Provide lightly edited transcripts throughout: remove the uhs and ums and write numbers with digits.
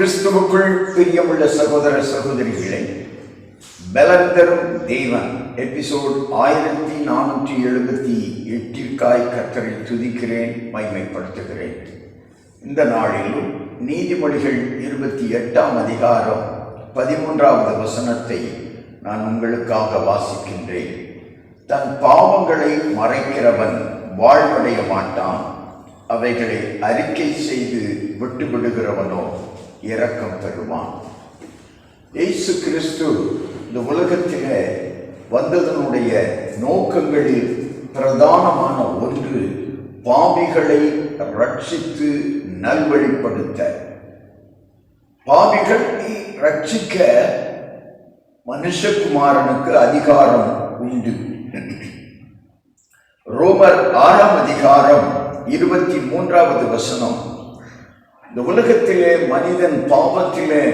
கிறிஸ்துவுக்குள் பிரியமுள்ள சகோதர சகோதரிகளை, பலன் தரும் தேவன் எபிசோட் 1478 கர்த்தரை துதிக்கிறேன், மகிமைப்படுத்துகிறேன். இந்த நாளிலும் நீதிமொழிகள் 28 அதிகாரம் 13வது வசனத்தை நான் உங்களுக்காக வாசிக்கின்றேன். தன் பாவங்களை மறைக்கிறவன் வாழ்வடைய மாட்டான், அவைகளை அறிக்கை செய்து விட்டுவிடுகிறவனோ இரக்கம் பெறுவான். இயேசு கிறிஸ்து இந்த உலகத்திலே வந்ததனுடைய நோக்கங்களில் பிரதானமான ஒன்று பாவிகளை ரட்சித்து நல்வழிப்படுத்த. பாவிகளை ரட்சிக்க மனுஷகுமாரனுக்கு அதிகாரம் உண்டு. ரோமர் 6 அதிகாரம் 23வது வசனம், இந்த உலகத்திலே மனிதன் பாவத்திலே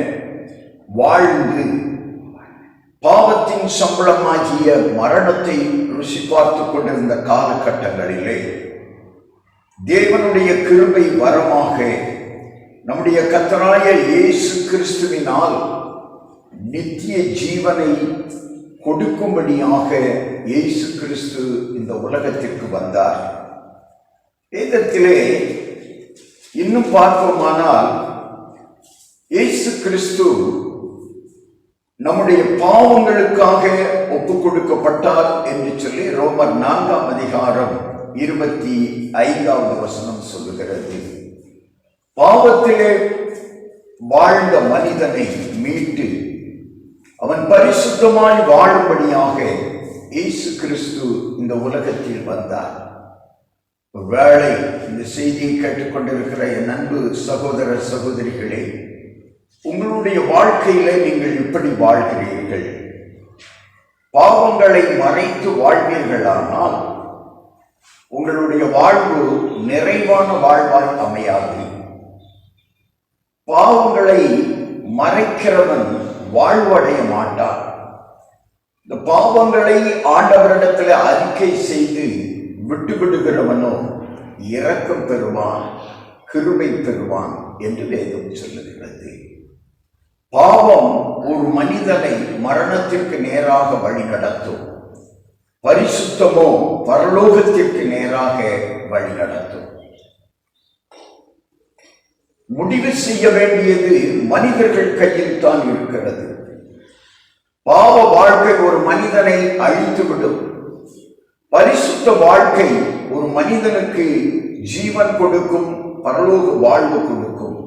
வாழ்ந்து பாவத்தின் சம்பளமாகிய மரணத்தை ருசி பார்த்து கொண்டிருந்த காலகட்டங்களிலே தேவனுடைய கிருபை வரமாக நம்முடைய கர்த்தராகிய இயேசு கிறிஸ்துவினால் நித்திய ஜீவனை கொடுக்கும்படியாக இயேசு கிறிஸ்து இந்த உலகத்திற்கு வந்தார். வேதத்திலே இன்னும் பார்ப்போமானால் இயேசு கிறிஸ்து நம்முடைய பாவங்களுக்காக ஒப்புக் கொடுக்கப்பட்டார் என்று சொல்லி ரோமர் 4 அதிகாரம் 25வது வசனம் சொல்லுகிறது. பாவத்திலே வாழ்ந்த மனிதனை மீட்டு அவன் பரிசுத்தமாய் வாழும்படியாக இயேசு கிறிஸ்து இந்த உலகத்தில் வந்தார். ஒருவேளை இந்த செய்தியை கேட்டுக்கொண்டிருக்கிற என் அன்பு சகோதர சகோதரிகளே, உங்களுடைய வாழ்க்கையில நீங்கள் இப்படி வாழ்கிறீர்கள்? பாவங்களை மறைத்து வாழ்வீர்களானால் உங்களுடைய வாழ்வு நிறைவான வாழ்வாய் அமையாது. பாவங்களை மறைக்கிறவன் வாழ்வடைய மாட்டான். இந்த பாவங்களை ஆண்டவரிடத்தில் அறிக்கை செய்து விட்டுவிடுகிறவனோ இரக்கம் பெறுவான், கிருபை பெறுவான் என்று வேதம் சொல்லுகிறது. பாவம் ஒரு மனிதனை மரணத்திற்கு நேராக வழிநடத்தும், பரிசுத்தமோ பரலோகத்திற்கு நேராக வழிநடத்தும். முடிவு செய்ய வேண்டியது மனிதர்கள் கையில் தான் இருக்கிறது. பாவ வாழ்க்கை ஒரு மனிதனை அழித்துவிடும், பரிசுத்த வாழ்க்கை ஒரு மனிதனுக்கு ஜீவன் கொடுக்கும், பரலோக வாழ்வு கொடுக்கும்.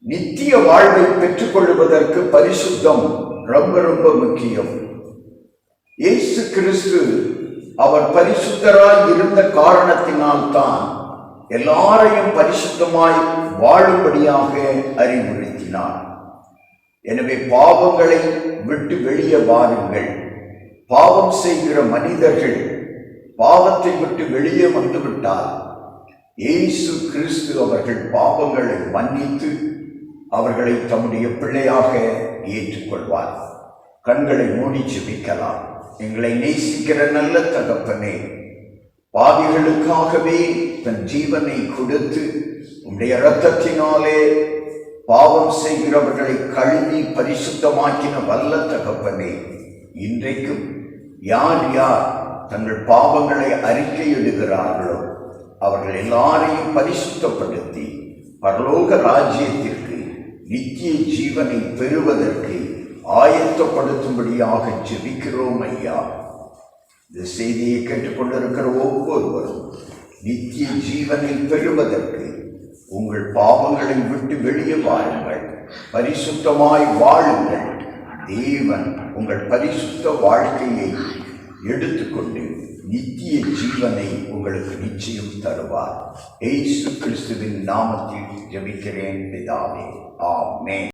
நித்திய வாழ்வை பெற்றுக் கொள்வதற்கு பரிசுத்தம் ரொம்ப ரொம்ப முக்கியம். இயேசு கிறிஸ்து அவர் பரிசுத்தராய் இருந்த காரணத்தினால் தான் எல்லாரையும் பரிசுத்தமாய் வாழும்படியாக அறிவுறுத்தினார். எனவே பாவங்களை விட்டு வெளியே வாருங்கள். பாவம் செய்கிற மனிதர்கள் பாவத்தை விட்டு வெளியே வந்துவிட்டால் இயேசு கிறிஸ்து அவர்கள் பாவங்களை மன்னித்து அவர்களை தம்முடைய பிள்ளையாக ஏற்றுக்கொள்வார். கண்களை மூடி ஜெபிக்கலாம். எங்களை நேசிக்கிற நல்ல தகப்பனே, பாவிகளுக்காகவே தன் ஜீவனை கொடுத்து உம்முடைய இரத்தத்தினாலே பாவம் செய்கிறவர்களை கழுவி பரிசுத்தமாக்கின வல்ல தகப்பனே, இன்றைக்கும் யார் யார் தங்கள் பாவங்களை அறிக்கையிடுகிறார்களோ அவர்கள் எல்லாரையும் பரிசுத்தப்படுத்தி பரலோக ராஜ்யத்திற்கு நித்திய ஜீவனை பெறுவதற்கு ஆயத்தப்படுத்தும்படியாக ஜெபிக்கிறோம் ஐயா. இந்த செய்தியை கேட்டுக்கொண்டிருக்கிற ஒவ்வொருவரும் நித்திய ஜீவனை பெறுவதற்கு உங்கள் பாவங்களை விட்டு வெளியே வாருங்கள், பரிசுத்தமாய் வாழுங்கள். தேவன் உங்கள் பரிசுத்த வாழ்க்கையை எடுத்துக்கொண்டு நித்திய ஜீவனை உங்களுக்கு நிச்சயம் தருவார். இயேசு கிறிஸ்துவின் நாமத்தில் ஜெபிக்கிறேன் பிதாவே, ஆமென்.